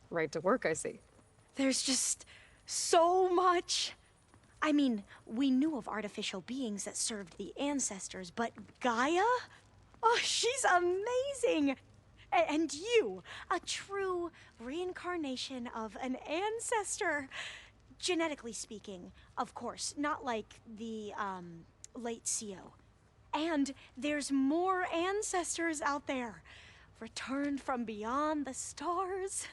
Right to work, I see. There's just so much. I mean, we knew of artificial beings that served the ancestors, but Gaia? Oh, she's amazing! And you, a true reincarnation of an ancestor. Genetically speaking, of course, not like the, late CO. And there's more ancestors out there, returned from beyond the stars.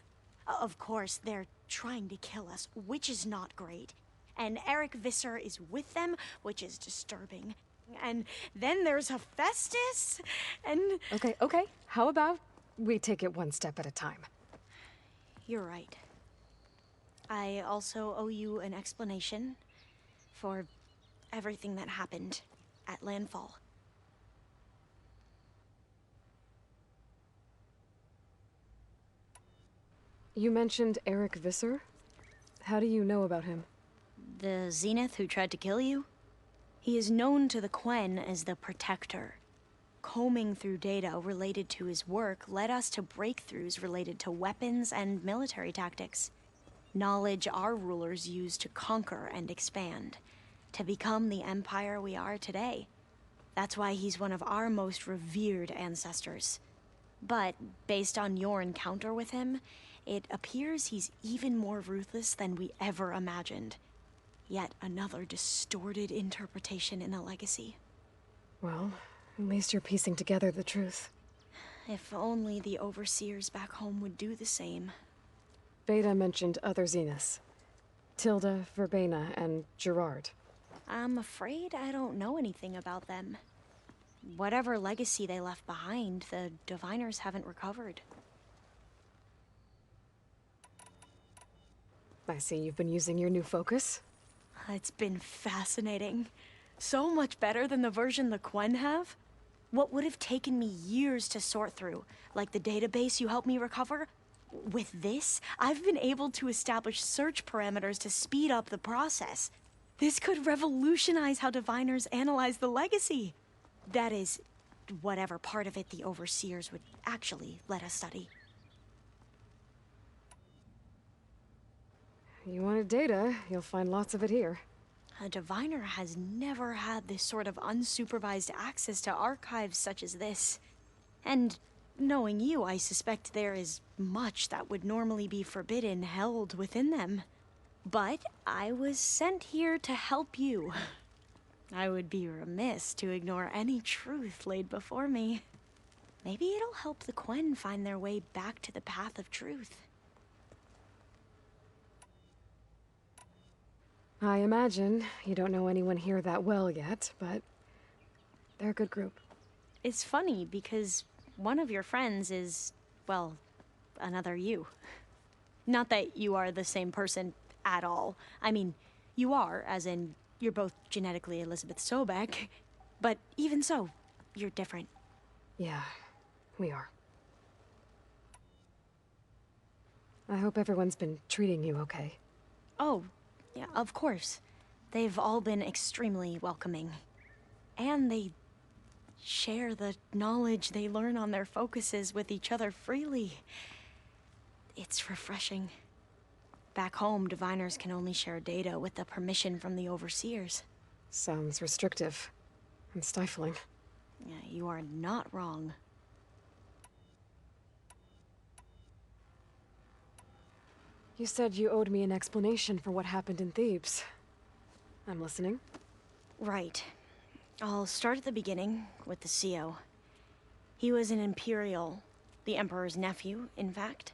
Of course, they're trying to kill us, which is not great. And Eric Visser is with them, which is disturbing. And then there's Hephaestus, and... Okay. How about we take it one step at a time? You're right. I also owe you an explanation for everything that happened at Landfall. You mentioned Eric Visser? How do you know about him? The Zenith who tried to kill you? He is known to the Quen as the Protector. Combing through data related to his work led us to breakthroughs related to weapons and military tactics. Knowledge our rulers used to conquer and expand, to become the empire we are today. That's why he's one of our most revered ancestors. But based on your encounter with him, it appears he's even more ruthless than we ever imagined. Yet another distorted interpretation in the legacy. Well, at least you're piecing together the truth. If only the overseers back home would do the same. Beta mentioned other Zeniths. Tilda, Verbena, and Gerard. I'm afraid I don't know anything about them. Whatever legacy they left behind, the Diviners haven't recovered. I see you've been using your new focus. It's been fascinating. So much better than the version the Quen have. What would have taken me years to sort through, like the database you helped me recover, with this, I've been able to establish search parameters to speed up the process. This could revolutionize how Diviners analyze the legacy. That is, whatever part of it the Overseers would actually let us study. You wanted data, you'll find lots of it here. A Diviner has never had this sort of unsupervised access to archives such as this. And knowing you, I suspect there is much that would normally be forbidden held within them. But I was sent here to help you. I would be remiss to ignore any truth laid before me. Maybe it'll help the Quen find their way back to the path of truth. I imagine you don't know anyone here that well yet, but they're a good group. It's funny because one of your friends is, well, another you. Not that you are the same person at all. I mean, you are, as in, you're both genetically Elizabeth Sobeck, but even so, you're different. Yeah, we are. I hope everyone's been treating you okay. Oh, yeah, of course. They've all been extremely welcoming. And they share the knowledge they learn on their focuses with each other freely. It's refreshing. Back home, Diviners can only share data with the permission from the Overseers. Sounds restrictive and stifling. Yeah, you are not wrong. You said you owed me an explanation for what happened in Thebes. I'm listening. Right. I'll start at the beginning with the CO. He was an Imperial, the Emperor's nephew, in fact.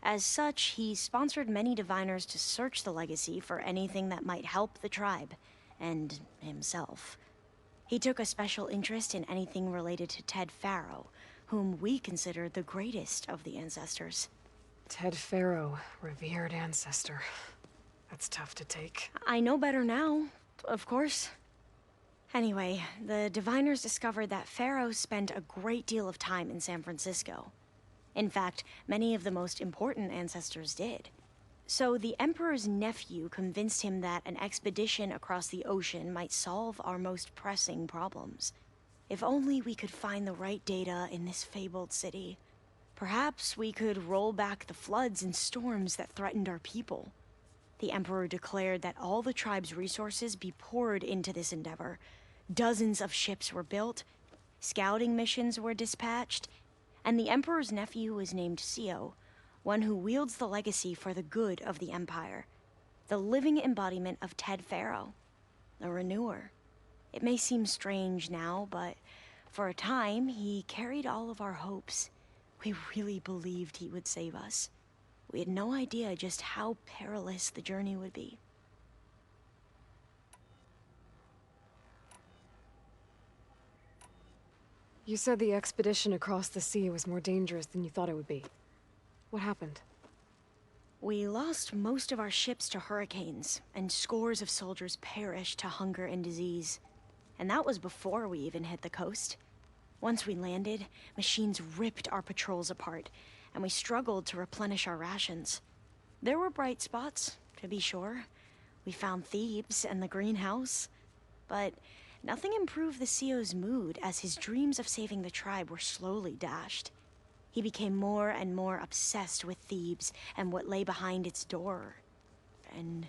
As such, he sponsored many Diviners to search the legacy for anything that might help the tribe, and himself. He took a special interest in anything related to Ted Faro, whom we consider the greatest of the ancestors. Ted Faro, revered ancestor. That's tough to take. I know better now, of course. Anyway, the Diviners discovered that Faro spent a great deal of time in San Francisco. In fact, many of the most important ancestors did. So the Emperor's nephew convinced him that an expedition across the ocean might solve our most pressing problems. If only we could find the right data in this fabled city. Perhaps we could roll back the floods and storms that threatened our people. The Emperor declared that all the tribe's resources be poured into this endeavor. Dozens of ships were built, scouting missions were dispatched, and the Emperor's nephew was named Sio, one who wields the legacy for the good of the Empire. The living embodiment of Ted Pharaoh, a renewer. It may seem strange now, but for a time, he carried all of our hopes. We really believed he would save us. We had no idea just how perilous the journey would be. You said the expedition across the sea was more dangerous than you thought it would be. What happened? We lost most of our ships to hurricanes, and scores of soldiers perished to hunger and disease. And that was before we even hit the coast. Once we landed, machines ripped our patrols apart, and we struggled to replenish our rations. There were bright spots, to be sure. We found Thebes and the greenhouse, but nothing improved the CEO's mood as his dreams of saving the tribe were slowly dashed. He became more and more obsessed with Thebes and what lay behind its door, and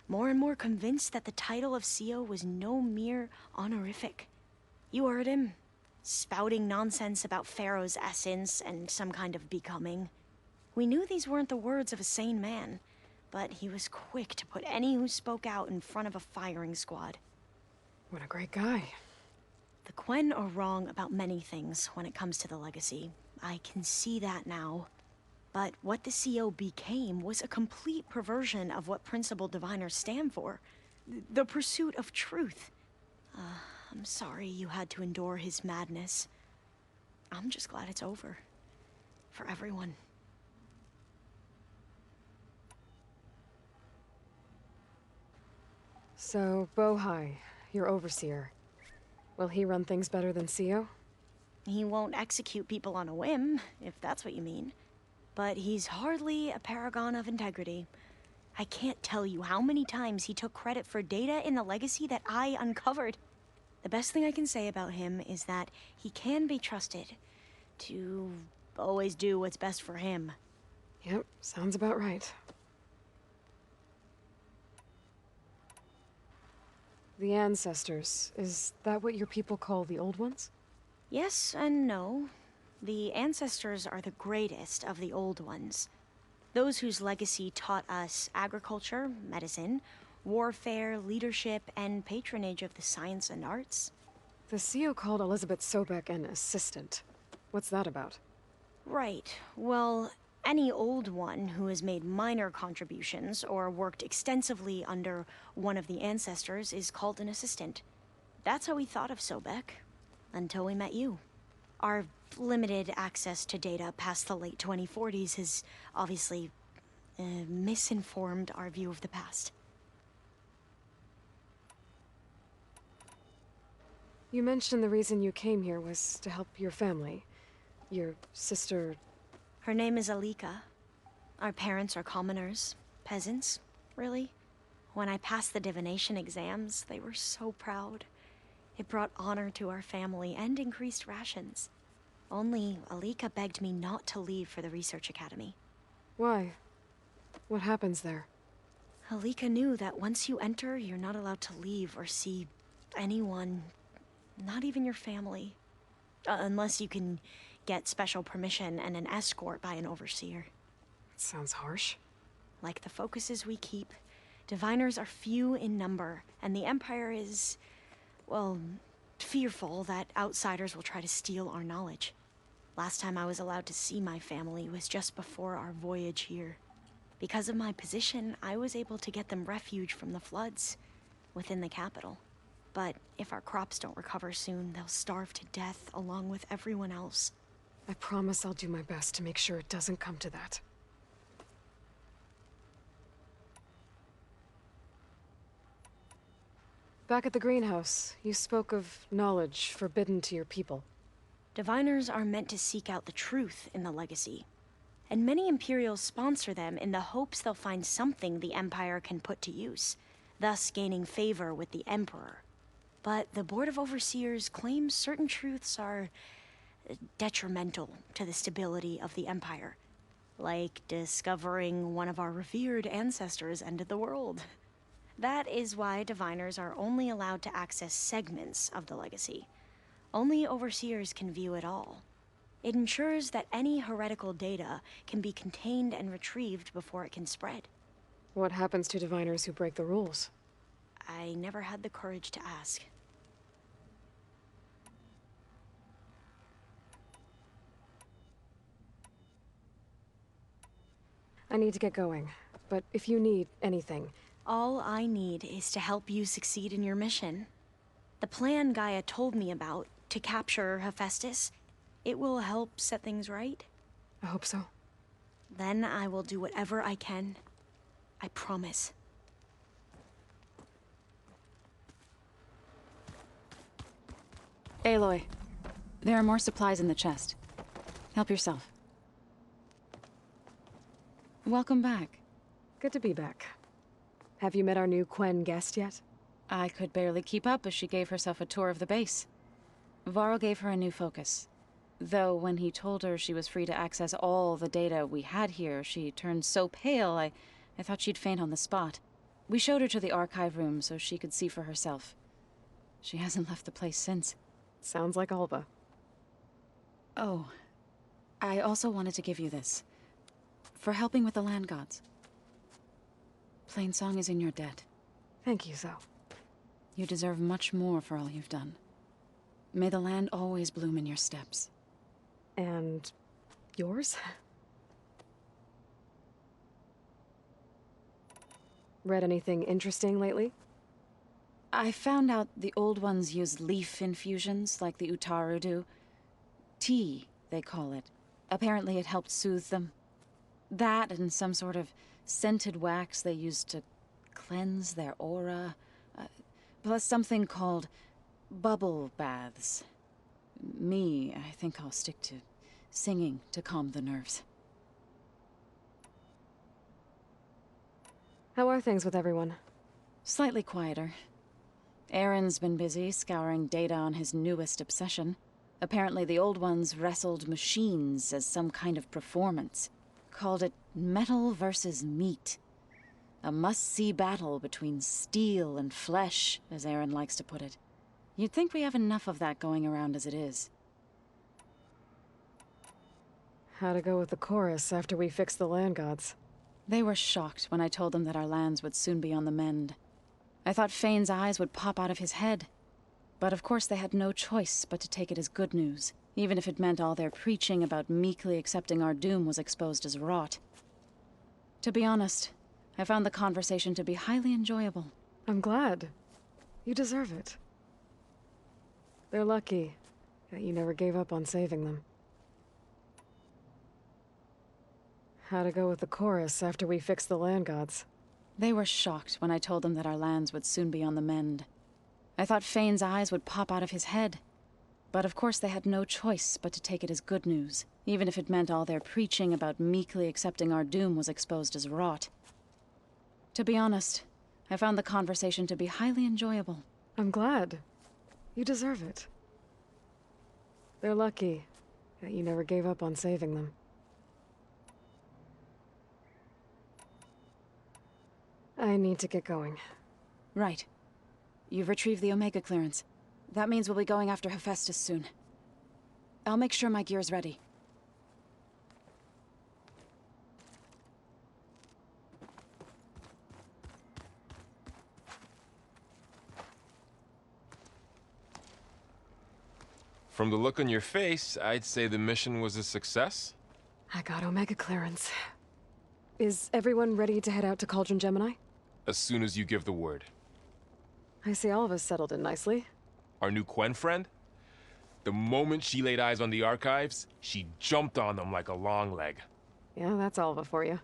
more convinced that the title of CEO was no mere honorific. You heard him, spouting nonsense about Pharaoh's essence and some kind of becoming. We knew these weren't the words of a sane man, but he was quick to put any who spoke out in front of a firing squad. What a great guy. The Quen are wrong about many things when it comes to the legacy. I can see that now. But what the CO became was a complete perversion of what principled diviners stand for. The pursuit of truth. I'm sorry you had to endure his madness. I'm just glad it's over. For everyone. So, Bohai, your overseer. Will he run things better than CEO? He won't execute people on a whim, if that's what you mean. But he's hardly a paragon of integrity. I can't tell you how many times he took credit for data in the legacy that I uncovered. The best thing I can say about him is that he can be trusted to always do what's best for him. Yep, sounds about right. The ancestors, is that what your people call the old ones? Yes and no. The ancestors are the greatest of the old ones. Those whose legacy taught us agriculture, medicine, warfare, leadership, and patronage of the science and arts. The CEO called Elizabeth Sobek an assistant. What's that about? Right. Well, any old one who has made minor contributions or worked extensively under one of the ancestors is called an assistant. That's how we thought of Sobek. Until we met you. Our limited access to data past the late 2040s has obviously misinformed our view of the past. You mentioned the reason you came here was to help your family. Your sister... Her name is Alika. Our parents are commoners. Peasants, really. When I passed the divination exams, they were so proud. It brought honor to our family and increased rations. Only Alika begged me not to leave for the research academy. Why? What happens there? Alika knew that once you enter, you're not allowed to leave or see anyone, not even your family. Unless you can get special permission and an escort by an overseer. That sounds harsh. Like the focuses we keep, diviners are few in number, and the Empire is... well, fearful that outsiders will try to steal our knowledge. Last time I was allowed to see my family was just before our voyage here. Because of my position, I was able to get them refuge from the floods within the capital. But if our crops don't recover soon, they'll starve to death along with everyone else. I promise I'll do my best to make sure it doesn't come to that. Back at the greenhouse, you spoke of knowledge forbidden to your people. Diviners are meant to seek out the truth in the legacy. And many Imperials sponsor them in the hopes they'll find something the Empire can put to use, thus gaining favor with the Emperor. But the Board of Overseers claims certain truths are detrimental to the stability of the Empire. Like discovering one of our revered ancestors ended the world. That is why diviners are only allowed to access segments of the legacy. Only overseers can view it all. It ensures that any heretical data can be contained and retrieved before it can spread. What happens to diviners who break the rules? I never had the courage to ask. I need to get going, but if you need anything... All I need is to help you succeed in your mission. The plan Gaia told me about, to capture Hephaestus, it will help set things right. I hope so. Then I will do whatever I can. I promise. Aloy, there are more supplies in the chest. Help yourself. Welcome back. Good to be back. Have you met our new Quen guest yet? I could barely keep up as she gave herself a tour of the base. Varl gave her a new focus. Though when he told her she was free to access all the data we had here, she turned so pale I thought she'd faint on the spot. We showed her to the archive room so she could see for herself. She hasn't left the place since. Sounds like Alva. Oh, I also wanted to give you this. For helping with the land gods. Plainsong is in your debt. Thank you, Zoe. You deserve much more for all you've done. May the land always bloom in your steps. And... yours? Read anything interesting lately? I found out the old ones used leaf infusions like the Utaru do. Tea, they call it. Apparently it helped soothe them. That and some sort of scented wax they used to cleanse their aura. Plus something called bubble baths. I think I'll stick to singing to calm the nerves. How are things with everyone? Slightly quieter. Aaron's been busy scouring data on his newest obsession. Apparently the old ones wrestled machines as some kind of performance. Called it metal versus meat. A must-see battle between steel and flesh, as Aaron likes to put it. You'd think we have enough of that going around as it is. How'd it go with the chorus after we fixed the land gods? They were shocked when I told them that our lands would soon be on the mend. I thought Fane's eyes would pop out of his head. But of course they had no choice but to take it as good news, even if it meant all their preaching about meekly accepting our doom was exposed as rot. To be honest, I found the conversation to be highly enjoyable. I'm glad. You deserve it. They're lucky that you never gave up on saving them. How'd it go with the chorus after we fixed the land gods? They were shocked when I told them that our lands would soon be on the mend. I thought Fane's eyes would pop out of his head. But of course they had no choice but to take it as good news, even if it meant all their preaching about meekly accepting our doom was exposed as rot. To be honest, I found the conversation to be highly enjoyable. I'm glad. You deserve it. They're lucky that you never gave up on saving them. I need to get going. Right. You've retrieved the Omega clearance. That means we'll be going after Hephaestus soon. I'll make sure my gear's ready. From the look on your face, I'd say the mission was a success. I got Omega clearance. Is everyone ready to head out to Cauldron Gemini? As soon as you give the word. I see all of us settled in nicely. Our new Quen friend? The moment she laid eyes on the archives, she jumped on them like a long leg. Yeah, that's Alva for you.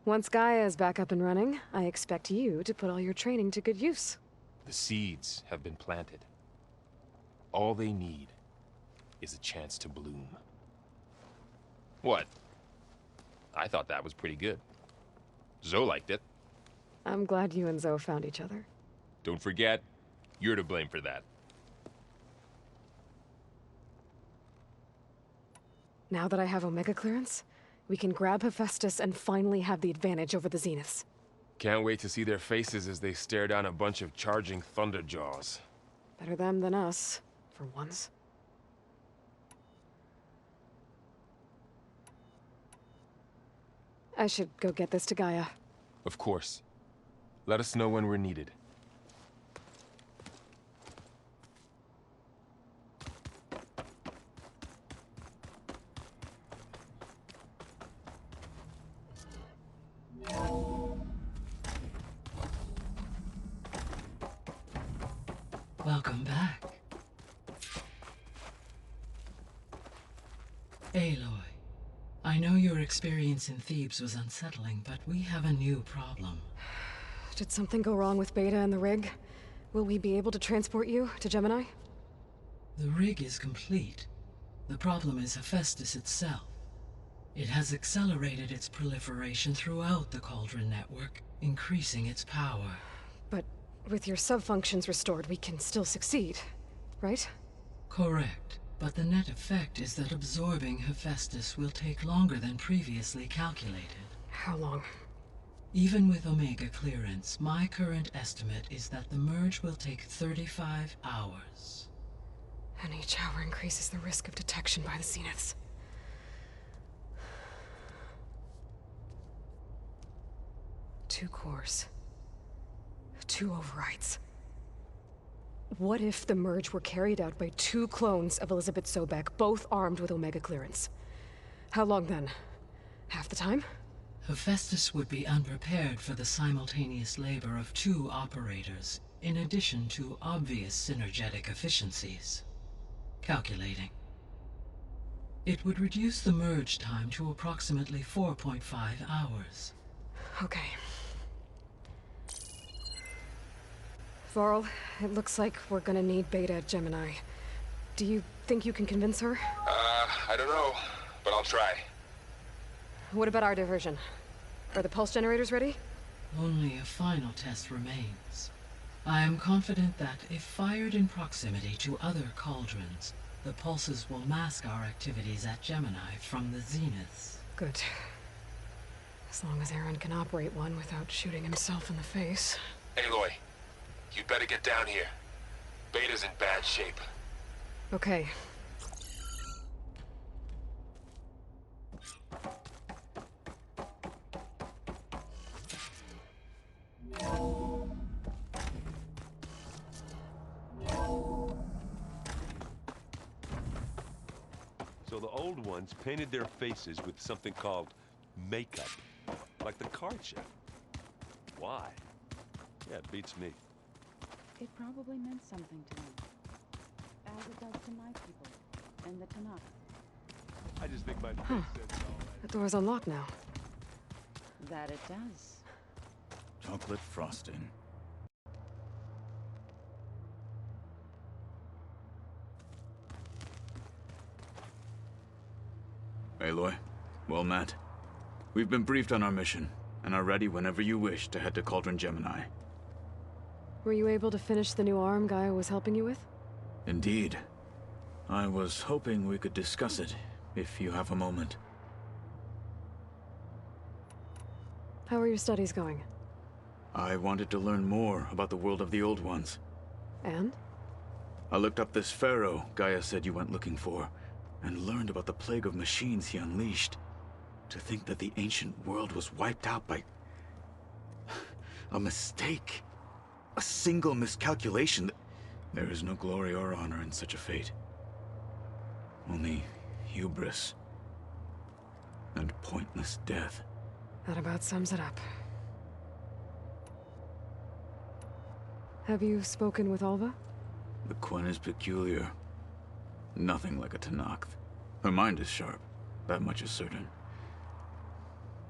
Once Gaia is back up and running, I expect you to put all your training to good use. The seeds have been planted. All they need is a chance to bloom. What? I thought that was pretty good. Zoe liked it. I'm glad you and Zoe found each other. Don't forget, you're to blame for that. Now that I have Omega clearance, we can grab Hephaestus and finally have the advantage over the Zeniths. Can't wait to see their faces as they stare down a bunch of charging Thunderjaws. Better them than us, for once. I should go get this to Gaia. Of course. Let us know when we're needed. Welcome back. Aloy, I know your experience in Thebes was unsettling, but we have a new problem. Did something go wrong with Beta and the rig? Will we be able to transport you to Gemini? The rig is complete. The problem is Hephaestus itself. It has accelerated its proliferation throughout the Cauldron network, increasing its power. But with your sub-functions restored, we can still succeed, right? Correct. But the net effect is that absorbing Hephaestus will take longer than previously calculated. How long? Even with Omega clearance, my current estimate is that the merge will take 35 hours. And each hour increases the risk of detection by the Zeniths. Two cores. Two overrides. What if the merge were carried out by two clones of Elizabeth Sobek, both armed with Omega clearance? How long then? Half the time? Hephaestus would be unprepared for the simultaneous labor of two operators, in addition to obvious synergetic efficiencies. Calculating. It would reduce the merge time to approximately 4.5 hours. Okay. Varl, it looks like we're gonna need Beta at Gemini. Do you think you can convince her? I don't know, but I'll try. What about our diversion? Are the pulse generators ready? Only a final test remains. I am confident that if fired in proximity to other cauldrons, the pulses will mask our activities at Gemini from the Zeniths. Good. As long as Aaron can operate one without shooting himself in the face. Aloy, you better get down here. Beta's in bad shape. Okay. So the old ones painted their faces with something called makeup, like the card show. Why? Yeah, it beats me. It probably meant something to them, as it does to my people and the Tanakh. I just think my face says all The door's unlocked now. That it does. Chocolate frosting. Aloy, well met. We've been briefed on our mission, and are ready whenever you wish to head to Cauldron Gemini. Were you able to finish the new arm Gaia was helping you with? Indeed. I was hoping we could discuss it, if you have a moment. How are your studies going? I wanted to learn more about the world of the Old Ones. And? I looked up this pharaoh Gaia said you went looking for, and learned about the plague of machines he unleashed. To think that the ancient world was wiped out by a mistake. A single miscalculation. There is no glory or honor in such a fate. Only hubris and pointless death. That about sums it up. Have you spoken with Alva? The Quen is peculiar. Nothing like a Tanakh. Her mind is sharp, that much is certain.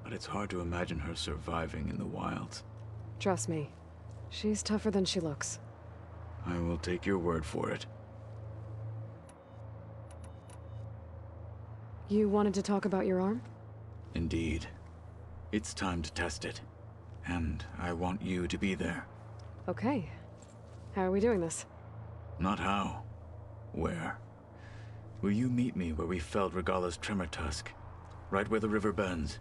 But it's hard to imagine her surviving in the wilds. Trust me. She's tougher than she looks. I will take your word for it. You wanted to talk about your arm? Indeed. It's time to test it. And I want you to be there. Okay. How are we doing this? Not how. Where. Will you meet me where we felled Regala's tremor tusk? Right where the river bends.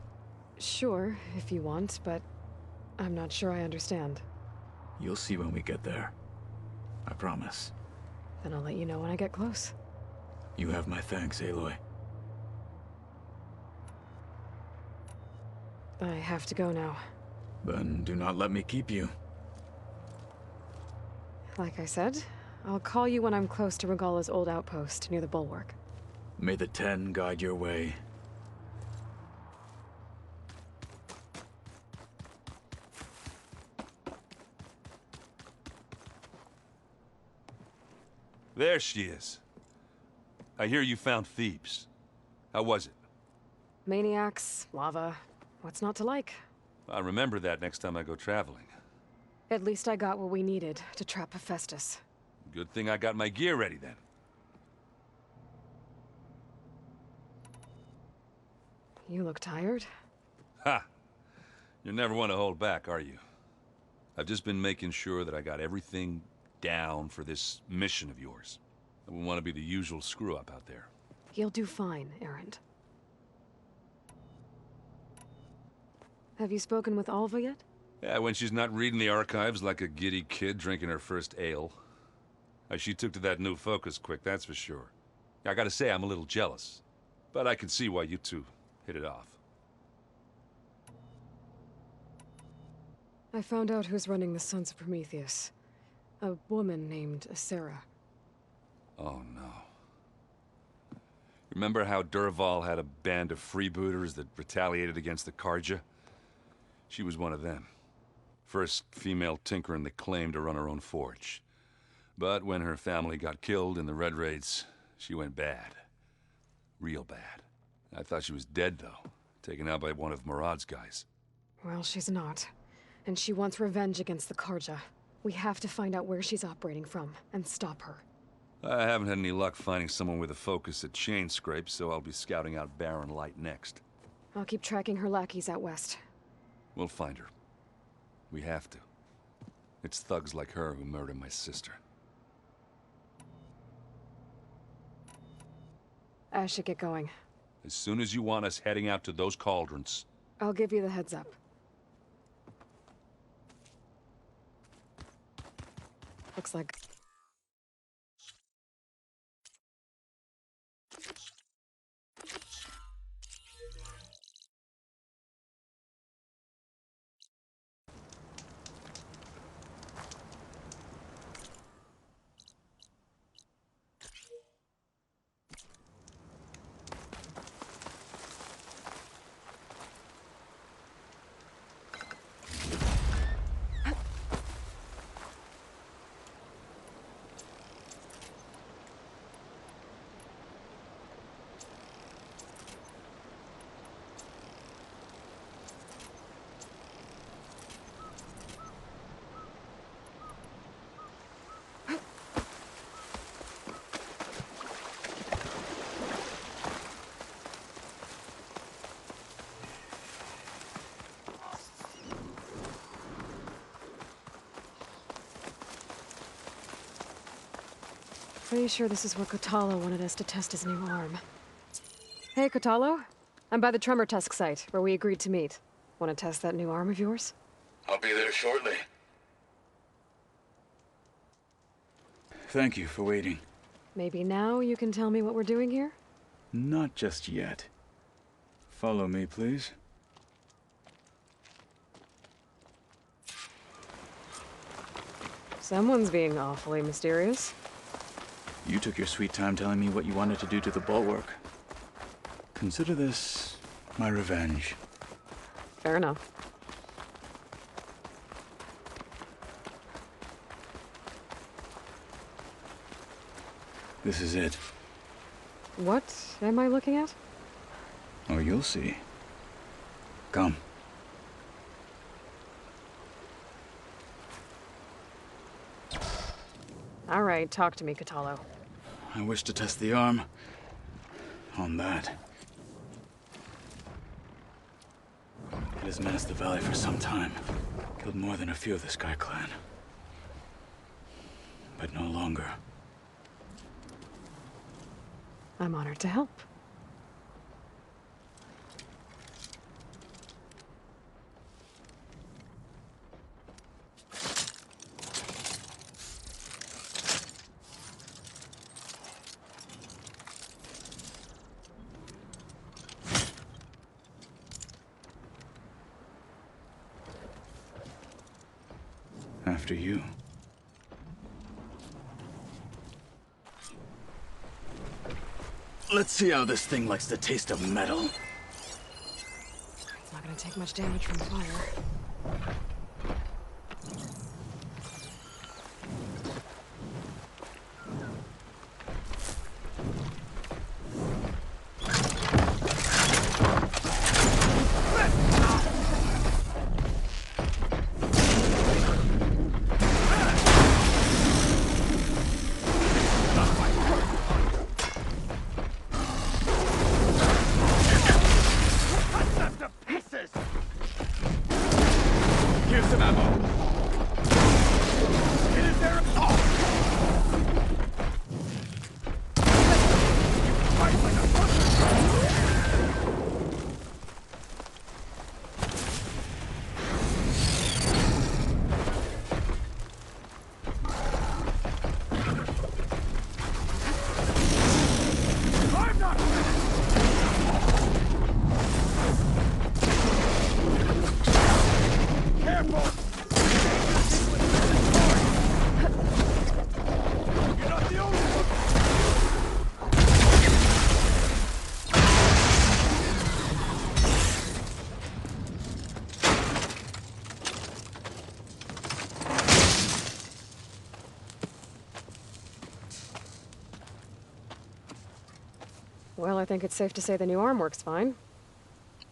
Sure, if you want, but I'm not sure I understand. You'll see when we get there. I promise. Then I'll let you know when I get close. You have my thanks, Aloy. I have to go now. Then do not let me keep you. Like I said, I'll call you when I'm close to Regala's old outpost near the bulwark. May the Ten guide your way. There she is. I hear you found Thebes. How was it? Maniacs, lava, what's not to like? I'll remember that next time I go traveling. At least I got what we needed to trap Hephaestus. Good thing I got my gear ready then. You look tired. Ha! You never want to hold back, are you? I've just been making sure that I got everything down for this mission of yours. I wouldn't want to be the usual screw-up out there. You'll do fine, Errant. Have you spoken with Alva yet? Yeah, when she's not reading the archives like a giddy kid drinking her first ale. She took to that new focus quick, that's for sure. I gotta say, I'm a little jealous. But I can see why you two hit it off. I found out who's running the Sons of Prometheus. A woman named Sarah. Oh no. Remember how Durval had a band of freebooters that retaliated against the Karja? She was one of them. First female tinker in the claim to run her own forge. But when her family got killed in the Red Raids, she went bad. Real bad. I thought she was dead, though. Taken out by one of Murad's guys. Well, she's not. And she wants revenge against the Karja. We have to find out where she's operating from, and stop her. I haven't had any luck finding someone with a focus at chain scrape, so I'll be scouting out Barren Light next. I'll keep tracking her lackeys out west. We'll find her. We have to. It's thugs like her who murdered my sister. I should get going. As soon as you want us heading out to those cauldrons. I'll give you the heads up. Looks like... Pretty sure this is where Kotalo wanted us to test his new arm. Hey, Kotalo. I'm by the Tremor Tusk site, where we agreed to meet. Want to test that new arm of yours? I'll be there shortly. Thank you for waiting. Maybe now you can tell me what we're doing here? Not just yet. Follow me, please. Someone's being awfully mysterious. You took your sweet time telling me what you wanted to do to the bulwark. Consider this my revenge. Fair enough. This is it. What am I looking at? Oh, you'll see. Come. All right, talk to me, Kotalo. I wish to test the arm on that. It has menaced the valley for some time. Killed more than a few of the Sky Clan. But no longer. I'm honored to help. After you. Let's see how this thing likes the taste of metal. It's not gonna take much damage from fire. Here's some ammo. Get in there. Oh. Fight like a I'm not careful! You're not the only one! Well, I think it's safe to say the new arm works fine.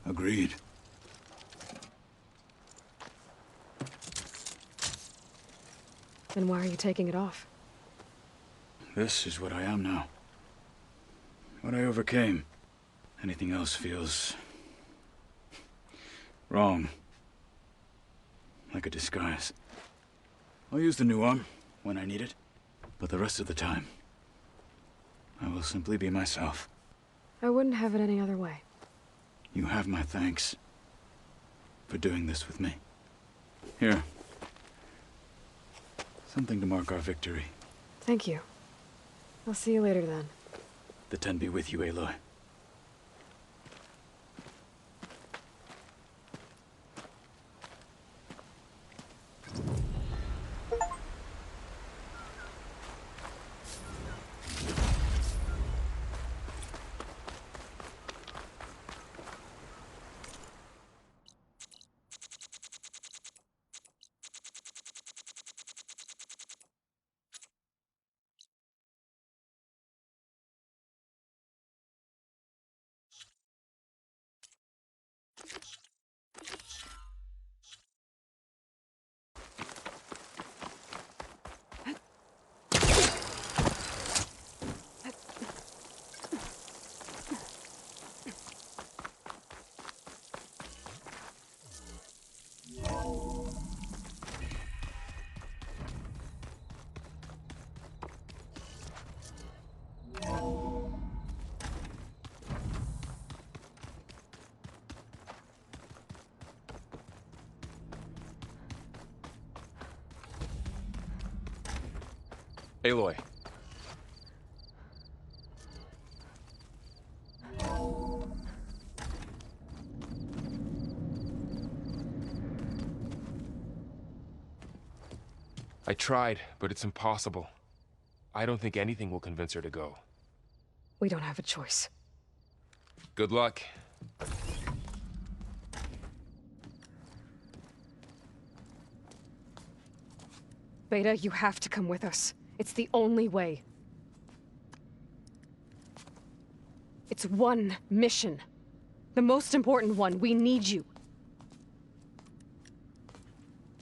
Agreed. Then why are you taking it off? This is what I am now. What I overcame. Anything else feels wrong. Like a disguise. I'll use the new arm when I need it, but the rest of the time, I will simply be myself. I wouldn't have it any other way. You have my thanks for doing this with me. Here. Something to mark our victory. Thank you. I'll see you later then. The Ten be with you, Aloy. Aloy. I tried, but it's impossible. I don't think anything will convince her to go. We don't have a choice. Good luck. Beta, you have to come with us. It's the only way. It's one mission. The most important one. We need you.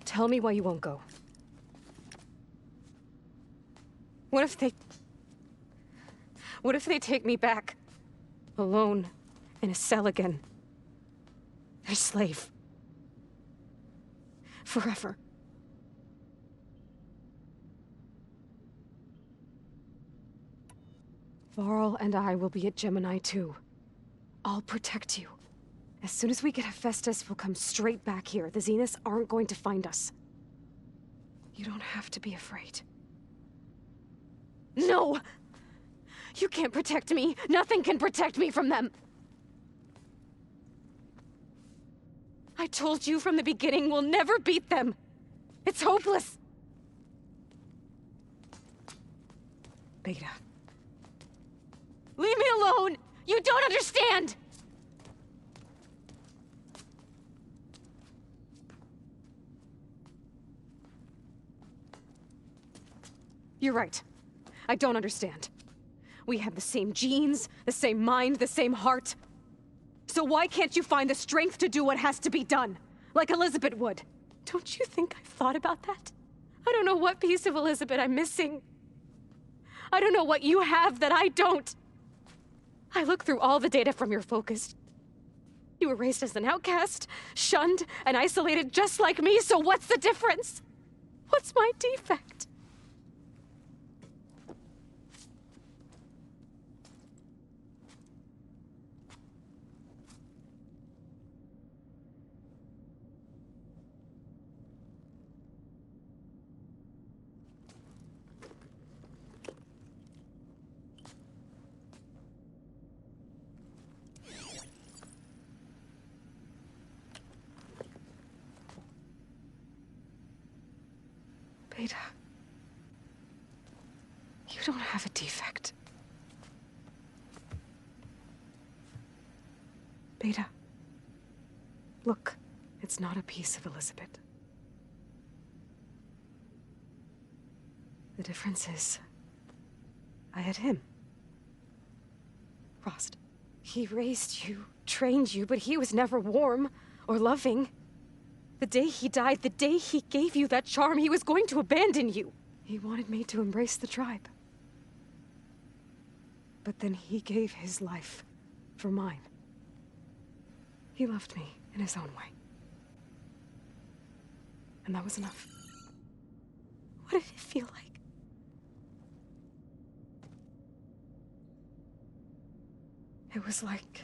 Tell me why you won't go. What if they take me back? Alone, in a cell again. Their slave. Forever. Varl and I will be at Gemini too. I'll protect you. As soon as we get Hephaestus, we'll come straight back here. The Zeniths aren't going to find us. You don't have to be afraid. No! You can't protect me. Nothing can protect me from them. I told you from the beginning, we'll never beat them. It's hopeless. Beta. Leave me alone! You don't understand! You're right. I don't understand. We have the same genes, the same mind, the same heart. So why can't you find the strength to do what has to be done? Like Elizabeth would. Don't you think I've thought about that? I don't know what piece of Elizabeth I'm missing. I don't know what you have that I don't. I looked through all the data from your focus. You were raised as an outcast, shunned, and isolated just like me, so what's the difference? What's my defect? Beta, you don't have a defect. Beta, look, it's not a piece of Elizabeth. The difference is, I had him. Frost. He raised you, trained you, but he was never warm or loving. The day he died, the day he gave you that charm, he was going to abandon you. He wanted me to embrace the tribe. But then he gave his life for mine. He loved me in his own way. And that was enough. What did it feel like? It was like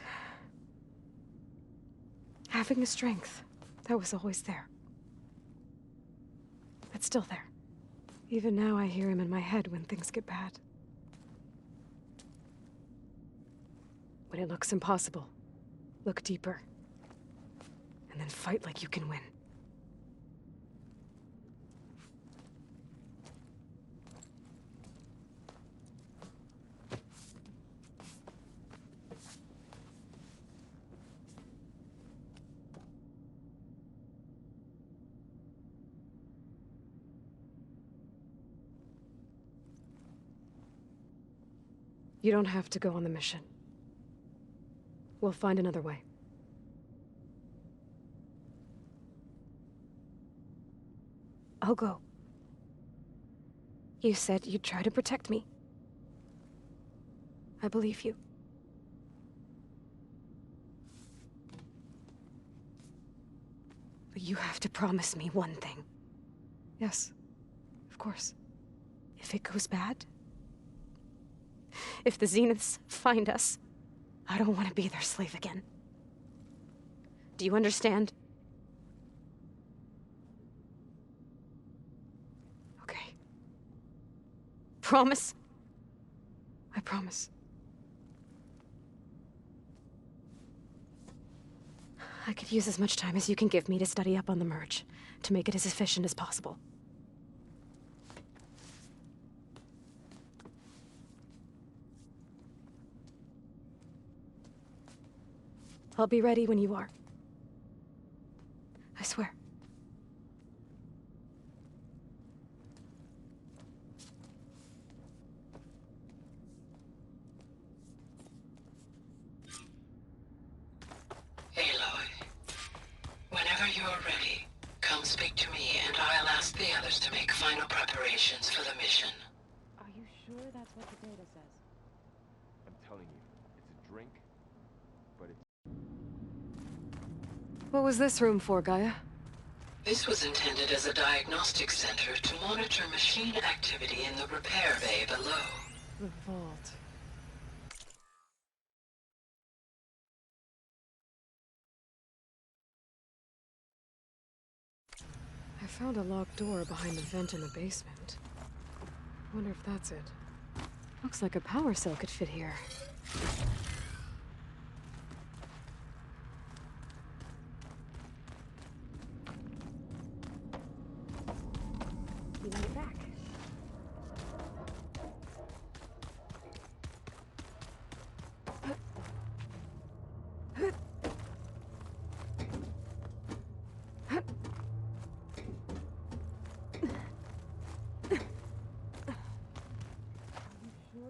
having a strength that was always there. That's still there. Even now I hear him in my head when things get bad. When it looks impossible, look deeper. And then fight like you can win. You don't have to go on the mission. We'll find another way. I'll go. You said you'd try to protect me. I believe you. But you have to promise me one thing. Yes, of course. If it goes bad, if the Zeniths find us, I don't want to be their slave again. Do you understand? Okay. Promise? I promise. I could use as much time as you can give me to study up on the merge, to make it as efficient as possible. I'll be ready when you are. I swear. Aloy, whenever you're ready, come speak to me and I'll ask the others to make final preparations for the mission. Are you sure that's what the data says? I'm telling you, it's a drink, but it's... What was this room for, Gaia? This was intended as a diagnostic center to monitor machine activity in the repair bay below. The vault. found a locked door behind the vent in the basement. Wonder if that's it. Looks like a power cell could fit here. You need it back.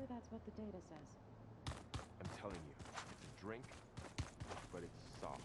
That's what the data says. I'm telling you, it's a drink, but it's soft.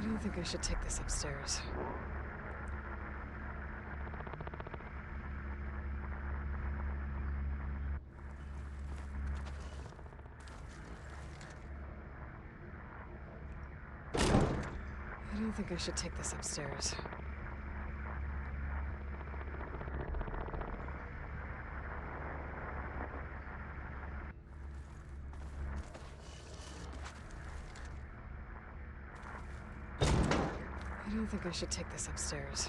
I think I should take this upstairs. I don't think I should take this upstairs. I don't think I should take this upstairs.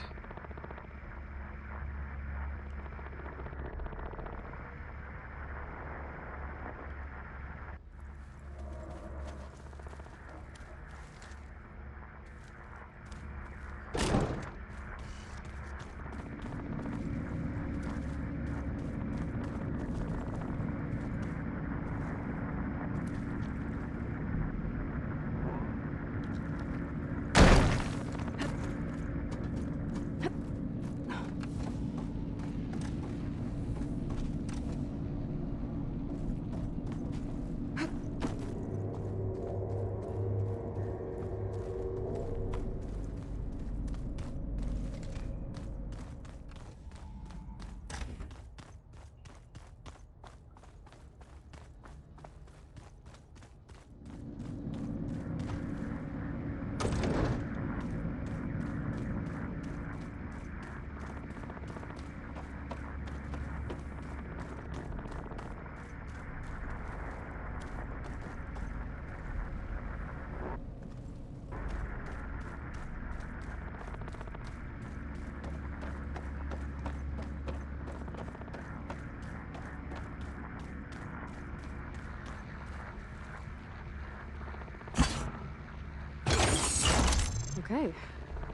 Okay,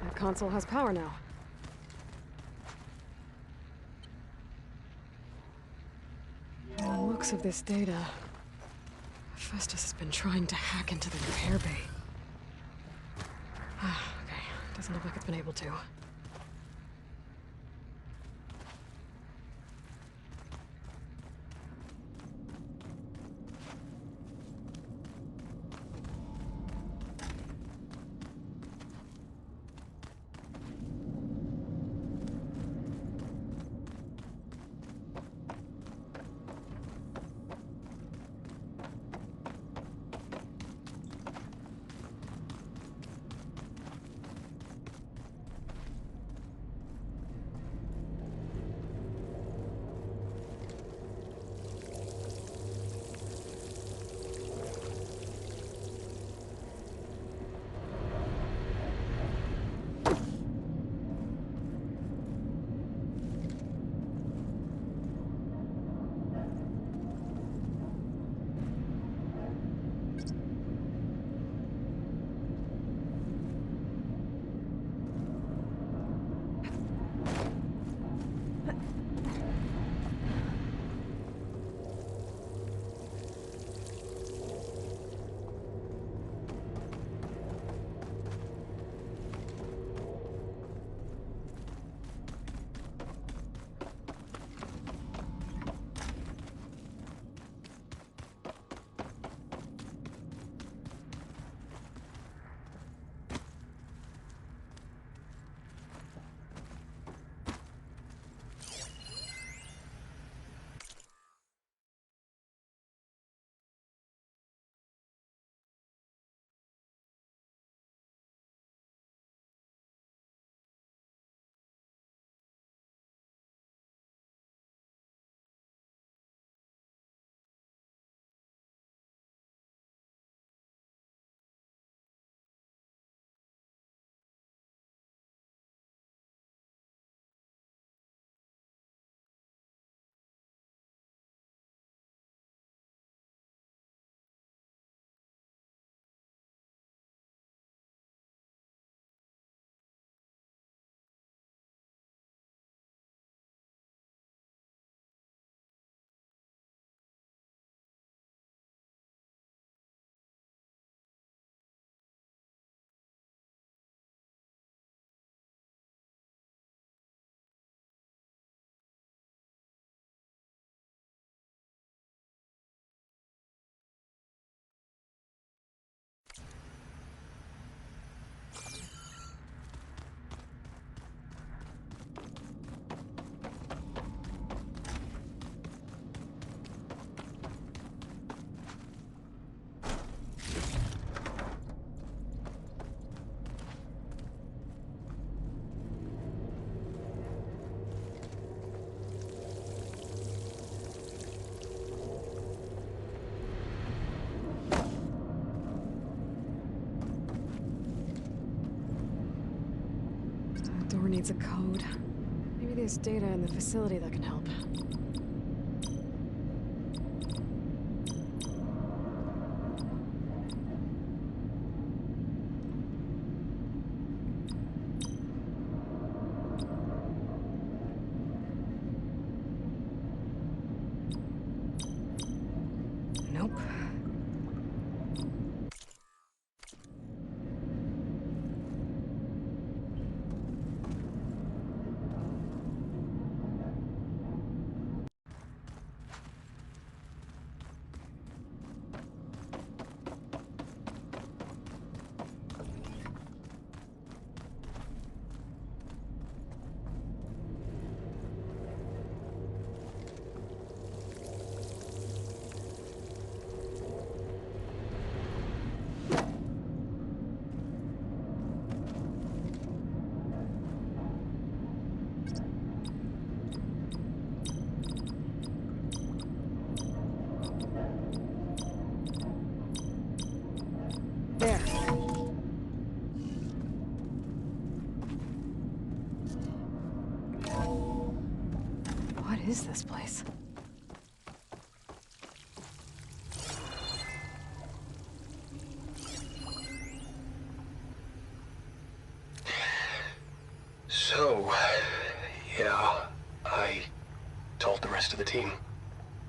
that console has power now. From the looks of this data, Hephaestus has been trying to hack into the repair bay. Okay, doesn't look like it's been able to. needs a code. Maybe there's data in the facility that can help. Nope. There. What is this place? So, yeah, I told the rest of the team.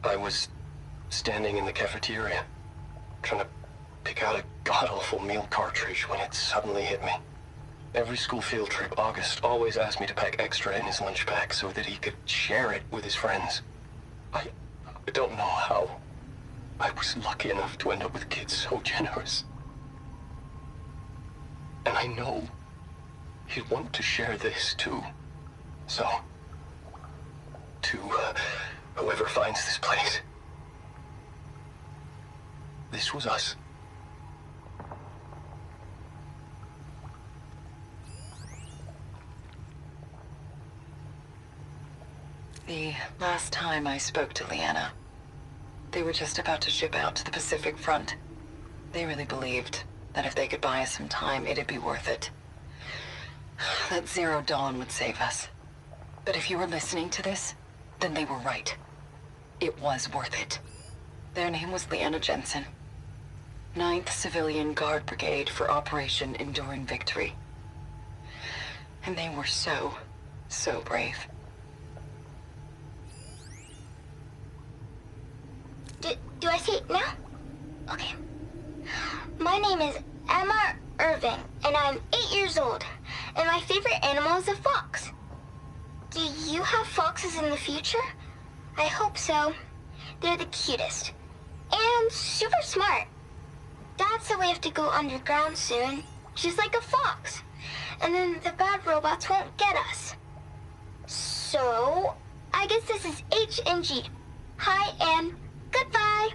I was standing in the cafeteria, trying to pick out a god-awful meal cartridge when it suddenly hit me. Every school field trip, August always asked me to pack extra in his lunch pack so that he could share it with his friends. I don't know how. I was lucky enough to end up with kids so generous. And I know he'd want to share this too. So, to whoever finds this place, this was us. The last time I spoke to Leanna, they were just about to ship out to the Pacific Front. They really believed that if they could buy us some time, it'd be worth it. That Zero Dawn would save us. But if you were listening to this, then they were right. It was worth it. Their name was Leanna Jensen. 9th Civilian Guard Brigade for Operation Enduring Victory. And they were so brave. Do I say it now? Okay. My name is Emma Irving, and I'm 8 years old, and my favorite animal is a fox. Do you have foxes in the future? I hope so. They're the cutest. And super smart. Dad said we have to go underground soon, just like a fox. And then the bad robots won't get us. So, I guess this is H and G. Hi and goodbye.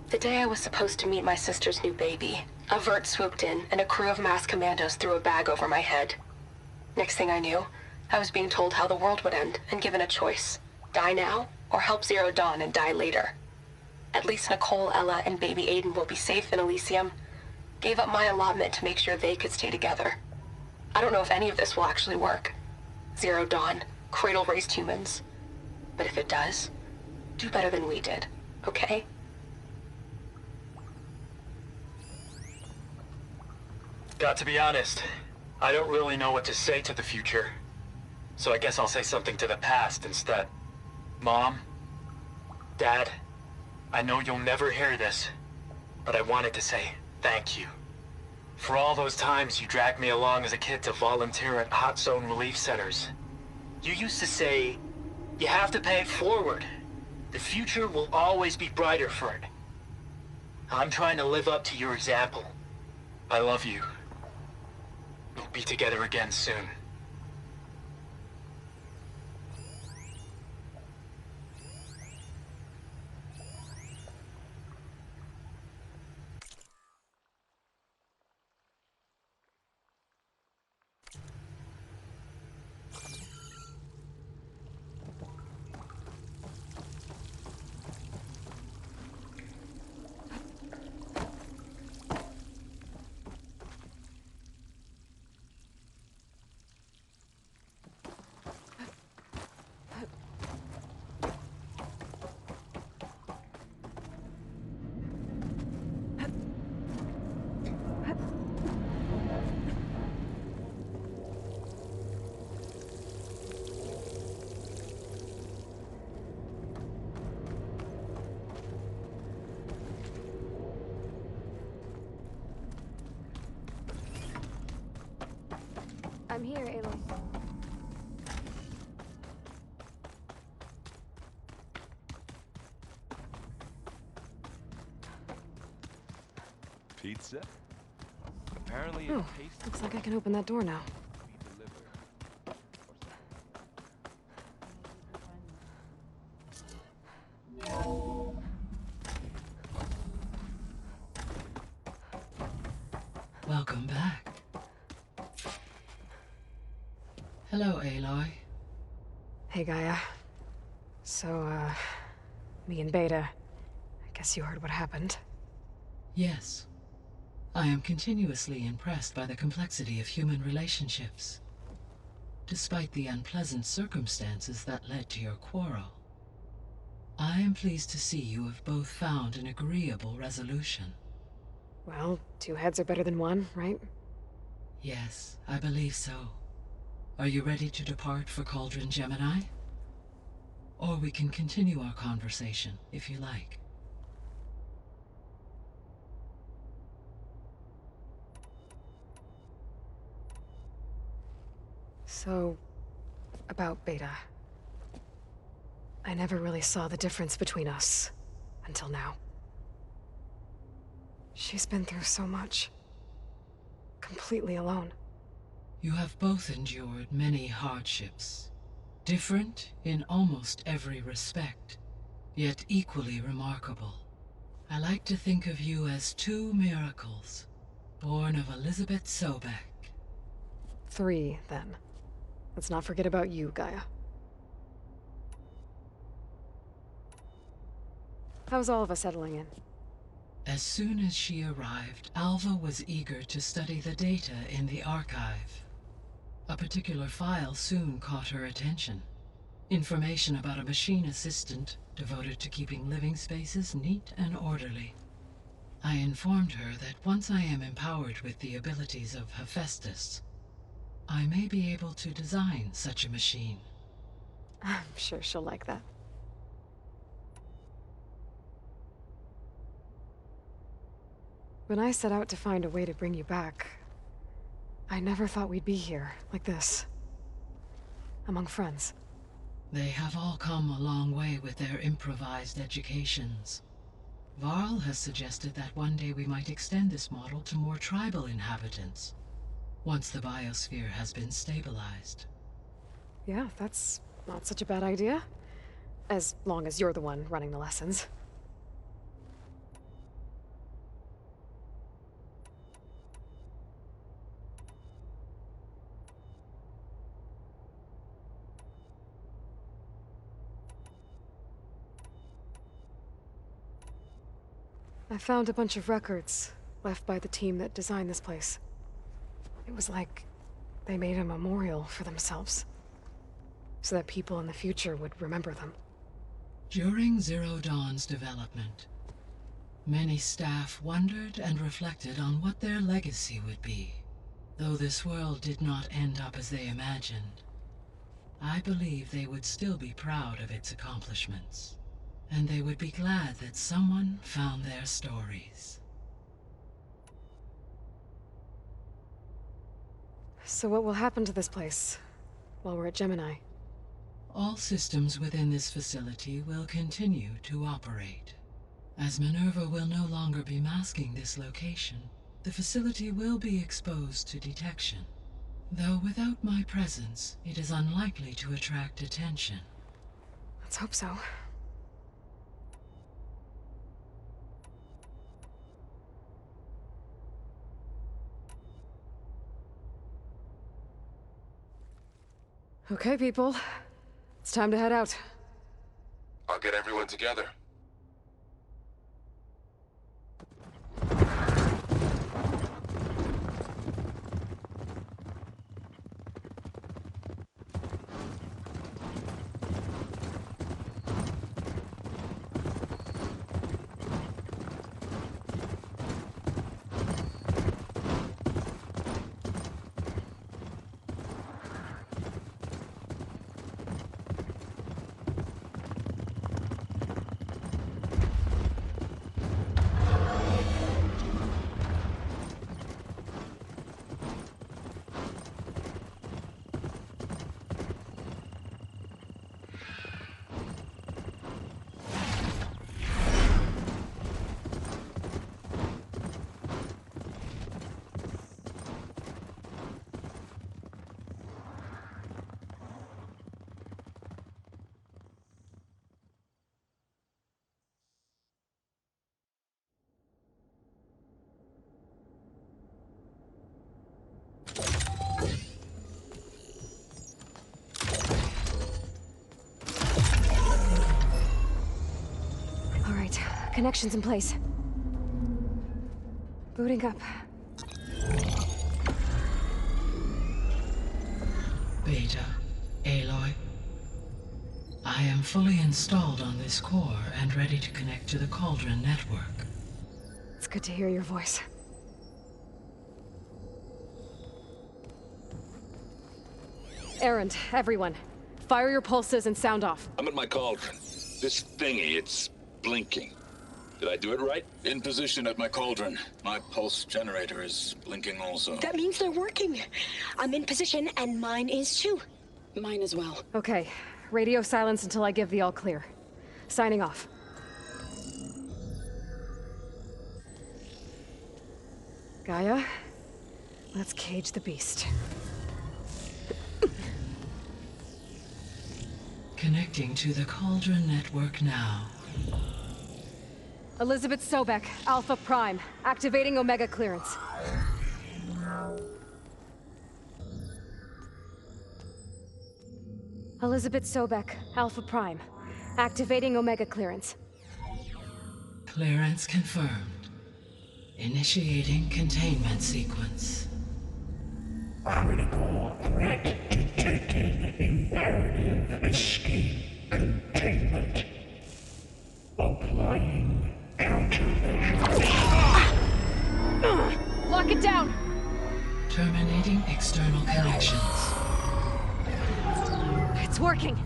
The day I was supposed to meet my sister's new baby, a vert swooped in and a crew of masked commandos threw a bag over my head. Next thing I knew, I was being told how the world would end and given a choice. Die now, or help Zero Dawn and die later. At least Nicole, Ella, and baby Aiden will be safe in Elysium. Gave up my allotment to make sure they could stay together. I don't know if any of this will actually work. Zero Dawn, cradle-raised humans. But if it does, do better than we did, okay? Got to be honest, I don't really know what to say to the future. So I guess I'll say something to the past instead. Mom, Dad, I know you'll never hear this, but I wanted to say thank you. For all those times you dragged me along as a kid to volunteer at hot zone relief centers. You used to say, you have to pay it forward. The future will always be brighter for it. I'm trying to live up to your example. I love you. We'll be together again soon. Pizza? Apparently, Oh, Hephaestus looks like I can open that door now. be delivered. Welcome back. Hello, Aloy. Hey, Gaia. So, me and Beta, I guess you heard what happened. Yes. I am continuously impressed by the complexity of human relationships. Despite the unpleasant circumstances that led to your quarrel, I am pleased to see you have both found an agreeable resolution. Well, two heads are better than one, right? Yes, I believe so. Are you ready to depart for Cauldron Gemini? Or we can continue our conversation, if you like. So, about Beta. I never really saw the difference between us, until now. She's been through so much. Completely alone. You have both endured many hardships, different in almost every respect, yet equally remarkable. I like to think of you as two miracles, born of Elizabeth Sobek. 3, then. Let's not forget about you, Gaia. How's all of us settling in? As soon as she arrived, Alva was eager to study the data in the archive. A particular file soon caught her attention. Information about a machine assistant devoted to keeping living spaces neat and orderly. I informed her that once I am empowered with the abilities of Hephaestus, I may be able to design such a machine. I'm sure she'll like that. When I set out to find a way to bring you back, I never thought we'd be here, like this. Among friends. They have all come a long way with their improvised educations. Varl has suggested that one day we might extend this model to more tribal inhabitants, once the biosphere has been stabilized. Yeah, that's not such a bad idea. As long as you're the one running the lessons. I found a bunch of records left by the team that designed this place. It was like they made a memorial for themselves, so that people in the future would remember them. During Zero Dawn's development, many staff wondered and reflected on what their legacy would be. Though this world did not end up as they imagined, I believe they would still be proud of its accomplishments, and they would be glad that someone found their stories. So what will happen to this place while we're at Gemini? All systems within this facility will continue to operate. As Minerva will no longer be masking this location, the facility will be exposed to detection. Though without my presence, it is unlikely to attract attention. Let's hope so. Okay, people. It's time to head out. I'll get everyone together. Connections in place. Booting up. Beta, Aloy. I am fully installed on this core and ready to connect to the Cauldron network. It's good to hear your voice. Errand, everyone. Fire your pulses and sound off. I'm at my cauldron. This thingy, it's blinking. Did I do it right? In position at my cauldron. My pulse generator is blinking also. That means they're working. I'm in position, and mine is too. Mine as well. Okay. Radio silence until I give the all clear. Signing off. Gaia, let's cage the beast. Connecting to the Cauldron network now. Elizabeth Sobek, Alpha Prime, activating Omega clearance. Elizabeth Sobek, Alpha Prime, activating Omega clearance. Clearance confirmed. Initiating containment sequence. Critical threat detected. Imperative escape containment. Applying countermeasures. Lock it down! Terminating external connections. It's working.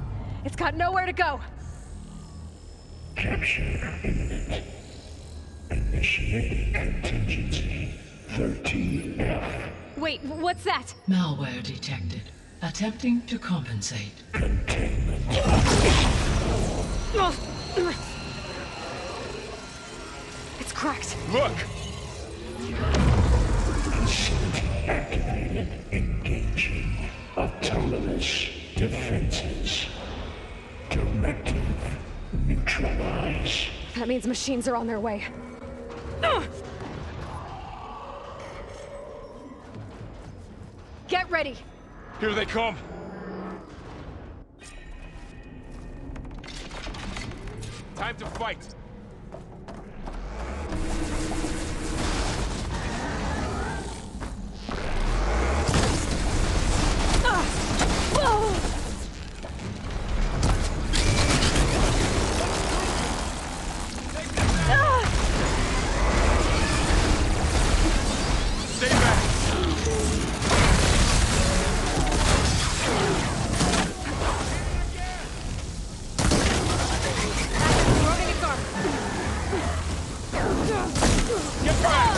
It's got nowhere to go. Capture imminent. Initiating contingency 13F. Wait, what's that? Malware detected. Attempting to compensate. Containment. It's cracked. Look! Facility activated. Engaging autonomous defenses. Directive neutralize. That means machines are on their way. Get ready! Here they come! Time to fight! Stay back! Loading its arm. Get back!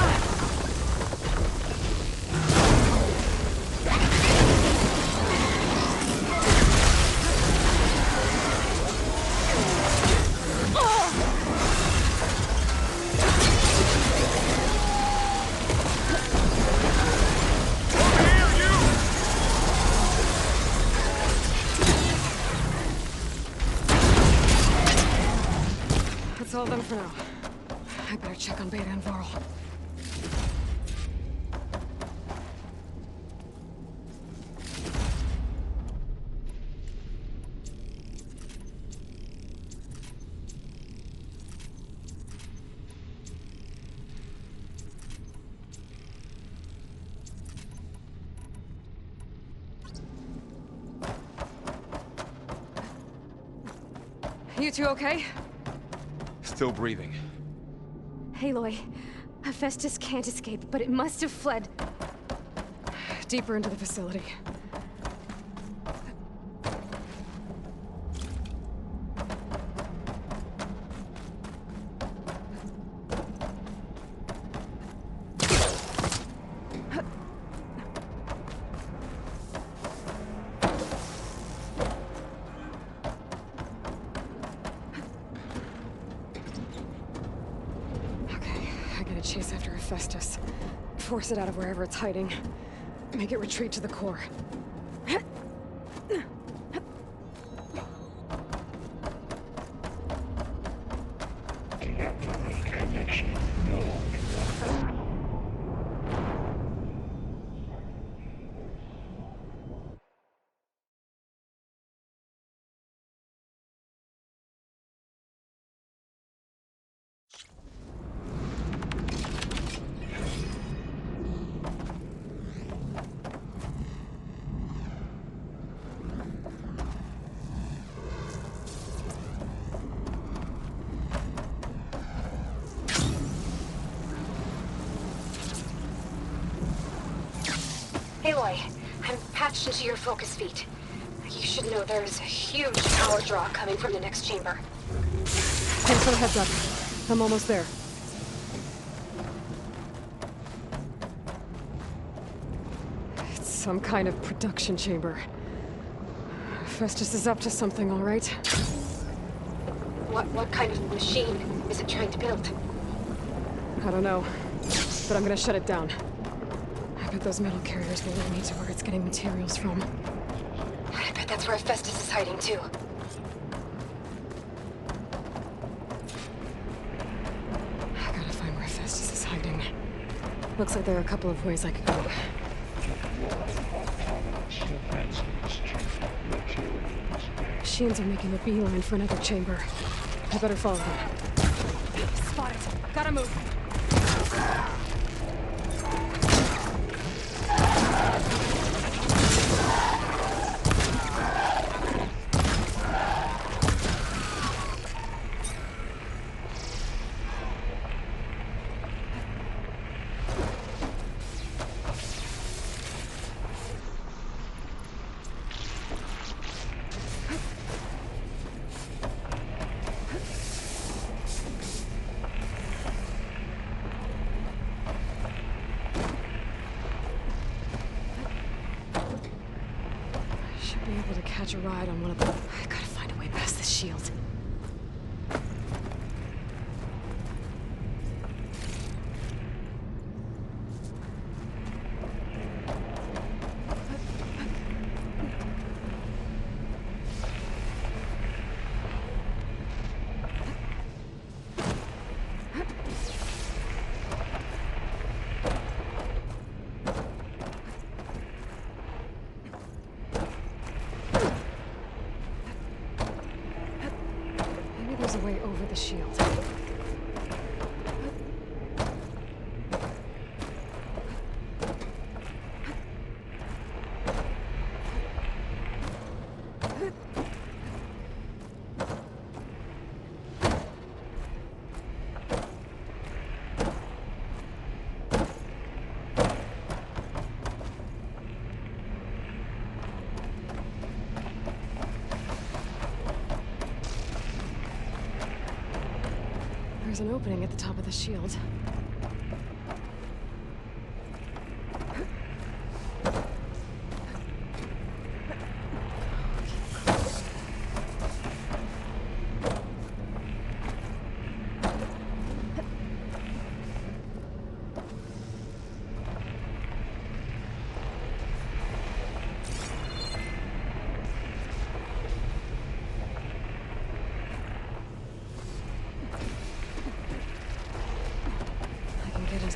That's all of them for now. I better check on Beta and Varl. You two okay? Still breathing. Aloy, Hephaestus can't escape, but it must have fled deeper into the facility. Chase after Hephaestus. Force it out of wherever it's hiding. Make it retreat to the core. Deactivate connection. No. Aloy, I'm patched into your focus feed. You should know there is a huge power draw coming from the next chamber. Thanks for the heads up. I'm almost there. It's some kind of production chamber. Hephaestus is up to something, all right? What kind of machine is it trying to build? I don't know, but I'm gonna shut it down. I bet those metal carriers will lead me to where it's getting materials from. I bet that's where Hephaestus is hiding too. I gotta find where Hephaestus is hiding. Looks like there are a couple of ways I could go. Machines are making a beeline for another chamber. I better follow them. Spot it. Gotta move. Be able to catch a ride on one of them. I gotta find a way past this shield. There's a way over the shield. There's an opening at the top of the shield.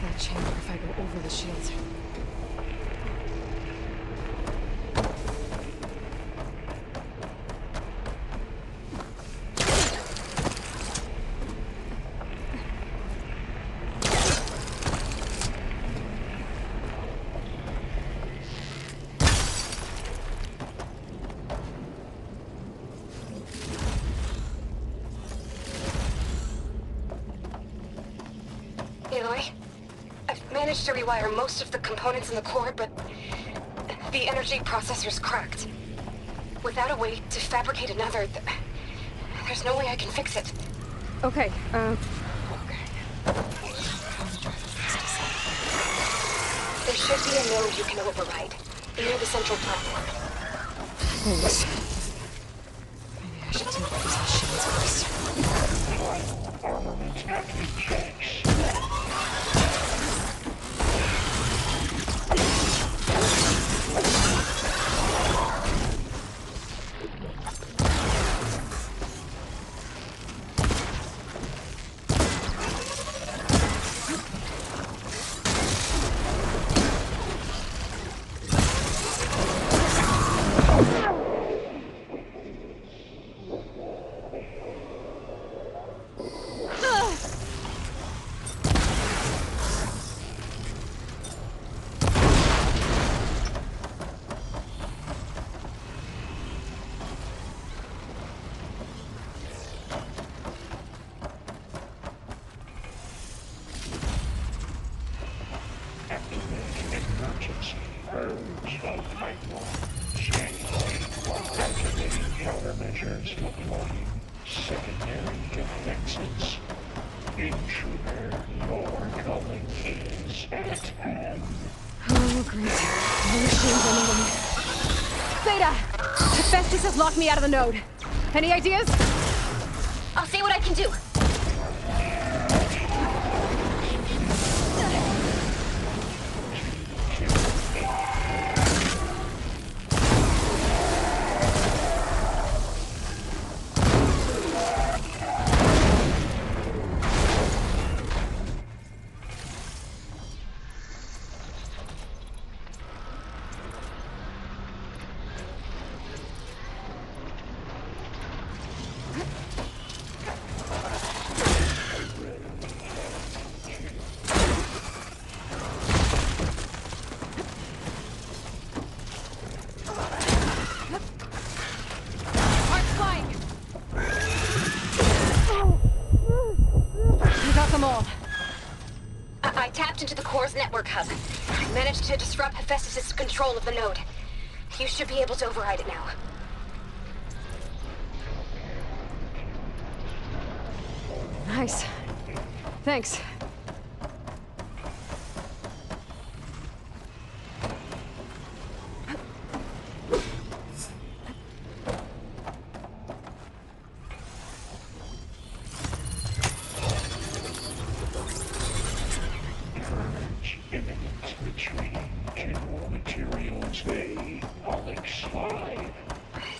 That chamber if I go over the shield. Aloy? I've managed to rewire most of the components in the core, but the energy processor's cracked. Without a way to fabricate another, there's no way I can fix it. Okay, There should be a node you can override, near the central platform. Thanks. Maybe I should take these machines first. is deploying secondary defenses. Intruder, your calling is at hand. Oh, great. No machines on the way. Zeta! Hephaestus has locked me out of the node. Any ideas? I'll see what I can do. I tapped into the core's network hub. I managed to disrupt Hephaestus' control of the node. You should be able to override it now. Nice. Thanks.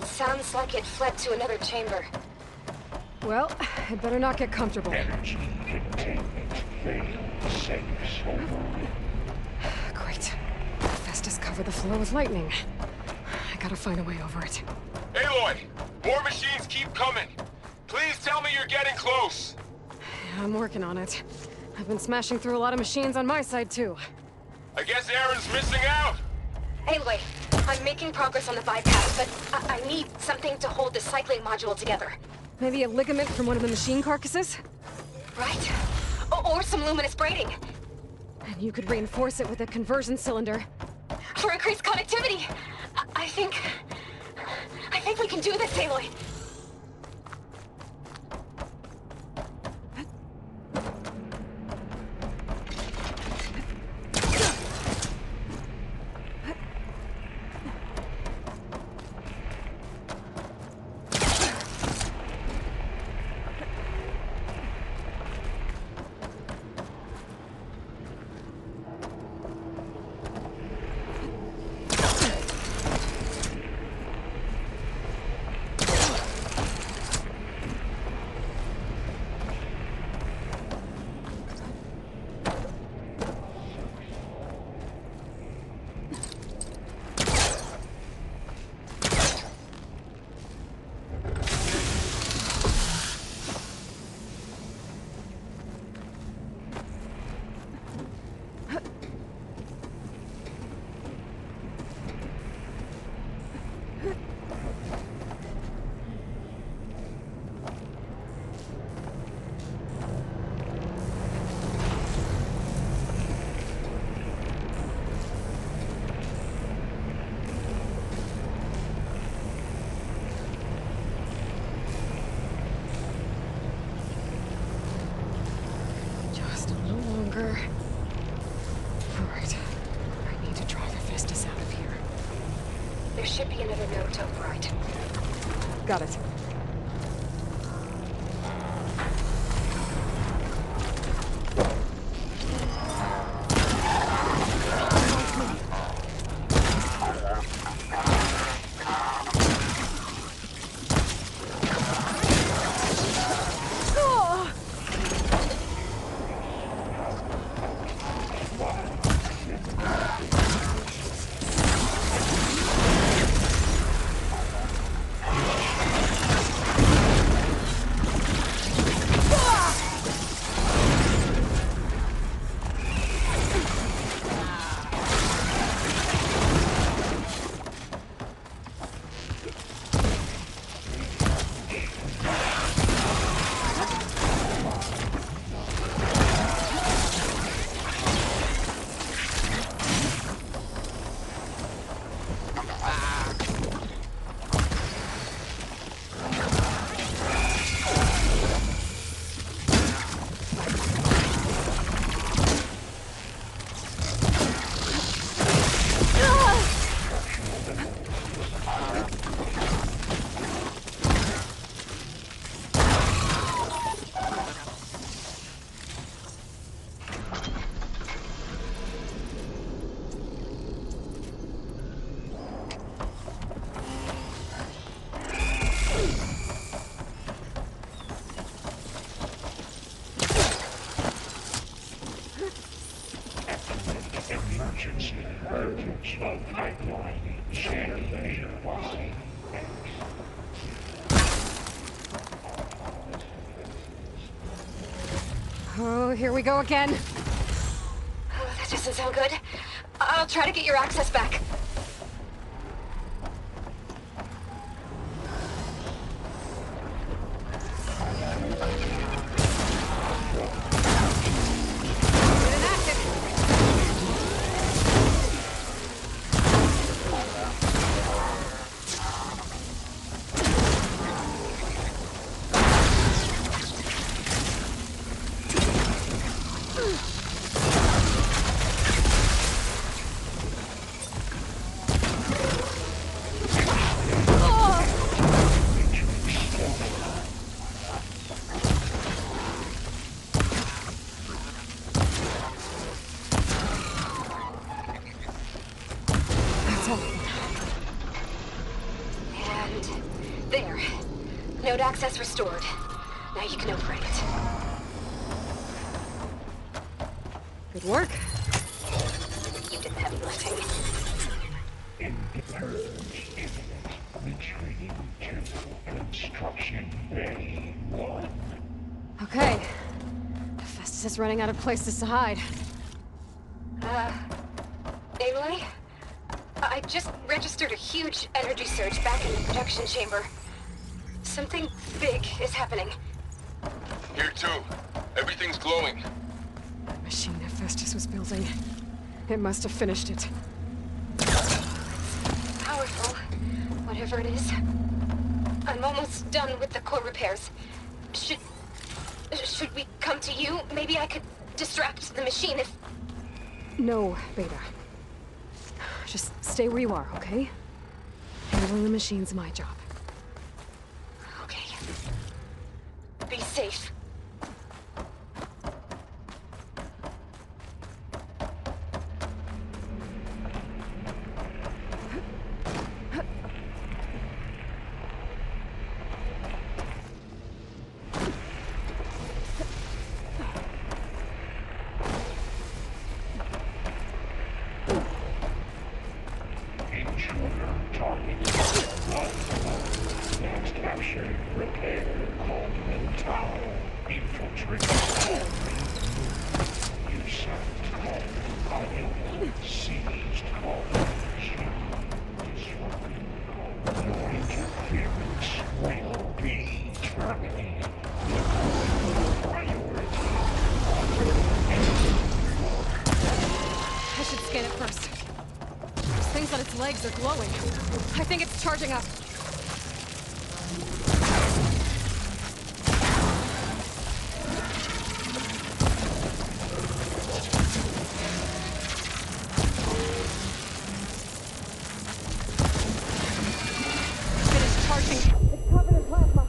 Sounds like it fled to another chamber. Well, I better not get comfortable. Energy containment failed. Safes over. Great. Hephaestus covered the floor with lightning. I gotta find a way over it. Aloy! More machines keep coming! Please tell me you're getting close! Yeah, I'm working on it. I've been smashing through a lot of machines on my side, too. I guess Aaron's missing out! Anyway, I'm making progress on the bypass, but I need something to hold the cycling module together. Maybe a ligament from one of the machine carcasses? Right. Or some luminous braiding. And you could reinforce it with a conversion cylinder. For increased connectivity! I think we can do this, Aloy. Alright. I need to drive Hephaestus out of here. There should be another node to override. Got it. emergency urgent pipeline generator line. Oh, here we go again. Oh, that doesn't sound good. I'll try to get your access back. There. Node access restored. Now you can operate it. Good work. You did the heavy lifting. In the purge imminent, retreating to construction bay 1. Okay. Hephaestus is running out of places to hide. Aloy? I just registered a huge energy surge back in the production chamber. Something big is happening. Here too. Everything's glowing. The machine Hephaestus was building. It must have finished it. Powerful. Whatever it is. I'm almost done with the core repairs. Should we come to you? Maybe I could distract the machine if... No, Beta. Just stay where you are, okay? Handling the machine's my job. Okay. Be safe. Legs are glowing. I think it's charging up. Finished charging. It's covered in plasma.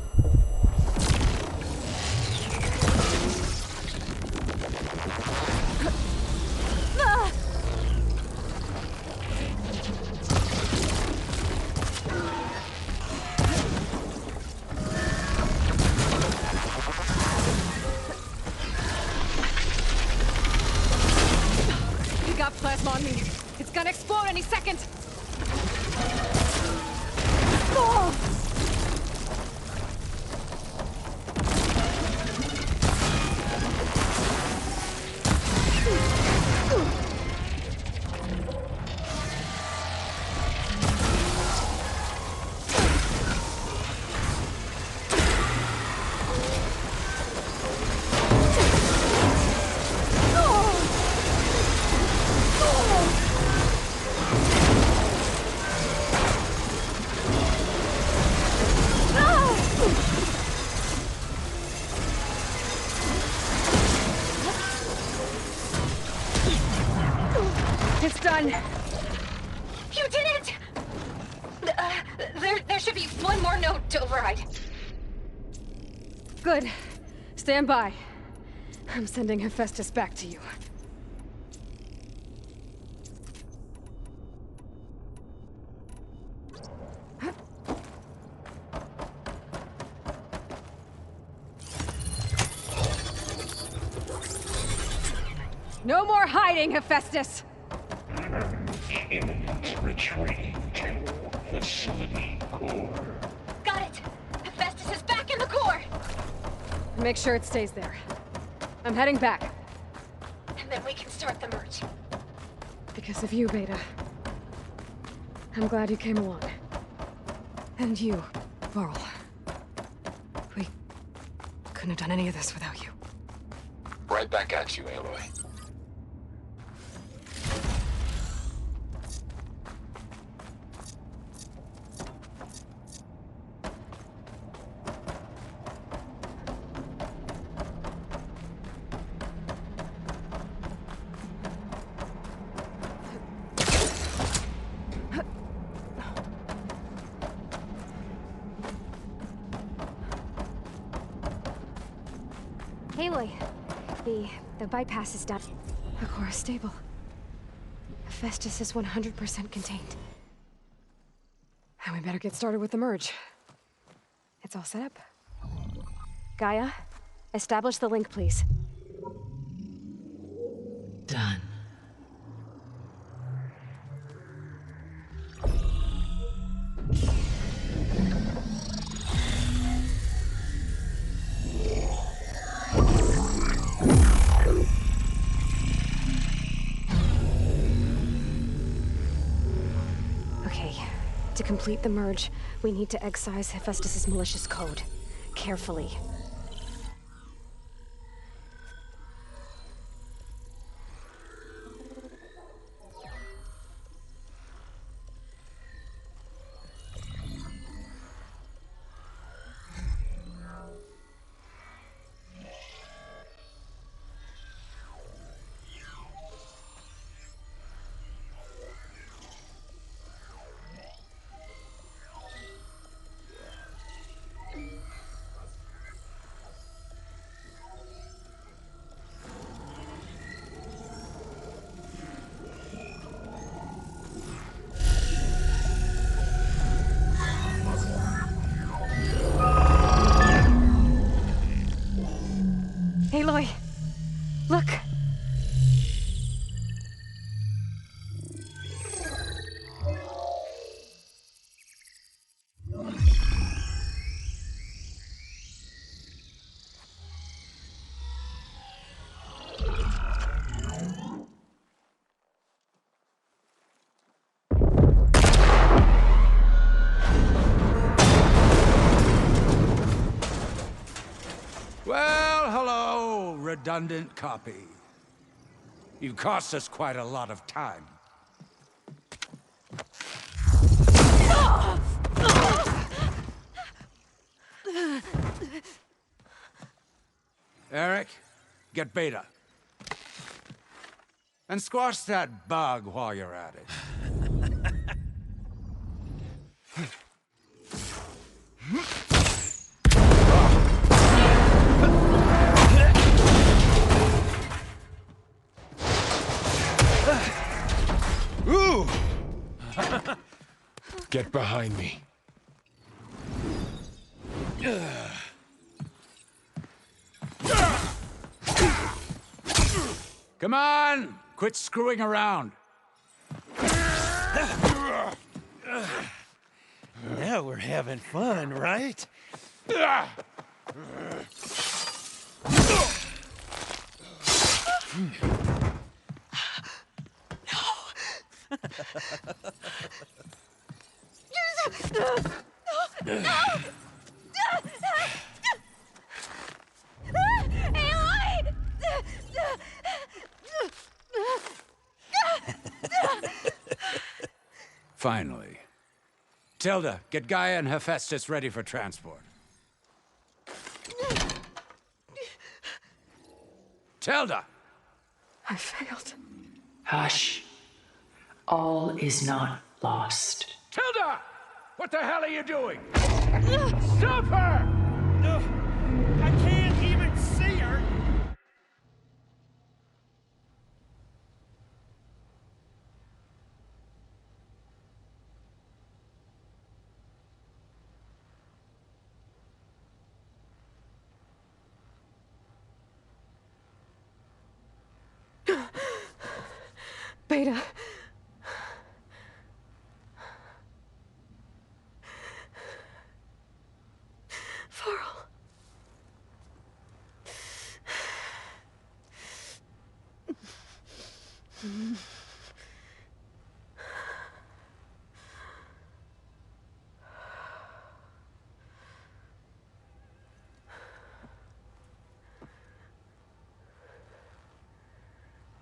Plasma on me. It's gonna explode any second. Oh! It's done. You did it! There should be one more node to override. Good. Stand by. I'm sending Hephaestus back to you. No more hiding, Hephaestus! purge imminent, retreating to facility core. Got it! Hephaestus is back in the core! Make sure it stays there. I'm heading back. And then we can start the merge. Because of you, Beta. I'm glad you came along. And you, Varl. We couldn't have done any of this without you. Right back at you, Aloy. Aloy, the bypass is done. The core is stable. Hephaestus is 100% contained. And we better get started with the merge. It's all set up. Gaia, establish the link, please. Done. To complete the merge, we need to excise Hephaestus' malicious code. Carefully. Aloy, look! Well, hello, redundant copy. You've cost us quite a lot of time. Eric, get Beta. And squash that bug while you're at it. Ooh! Get behind me. Come on! Quit screwing around. Now we're having fun, right? Finally. Tilda, get Gaia and Hephaestus ready for transport. Tilda! I failed. Hush. All is not lost. Tilda! What the hell are you doing? Stop her! I can't even see her! Beta, Where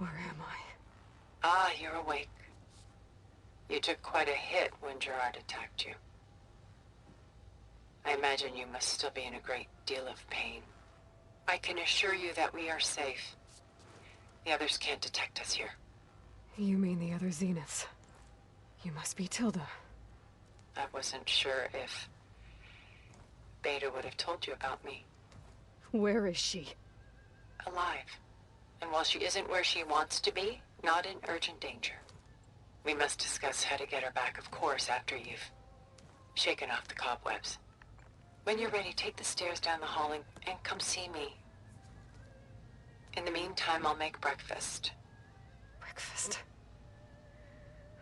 am I? Ah, you're awake. You took quite a hit when Gerard attacked you. I imagine you must still be in a great deal of pain. I can assure you that we are safe. The others can't detect us here. You mean the other Zeniths? You must be Tilda. I wasn't sure if Beta would have told you about me. Where is she? Alive. And while she isn't where she wants to be, not in urgent danger. We must discuss how to get her back, of course, after you've shaken off the cobwebs. When you're ready, take the stairs down the hall and come see me. In the meantime, I'll make breakfast. Breakfast.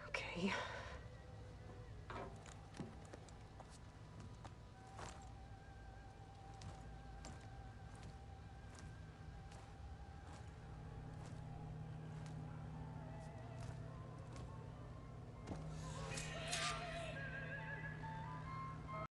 Okay.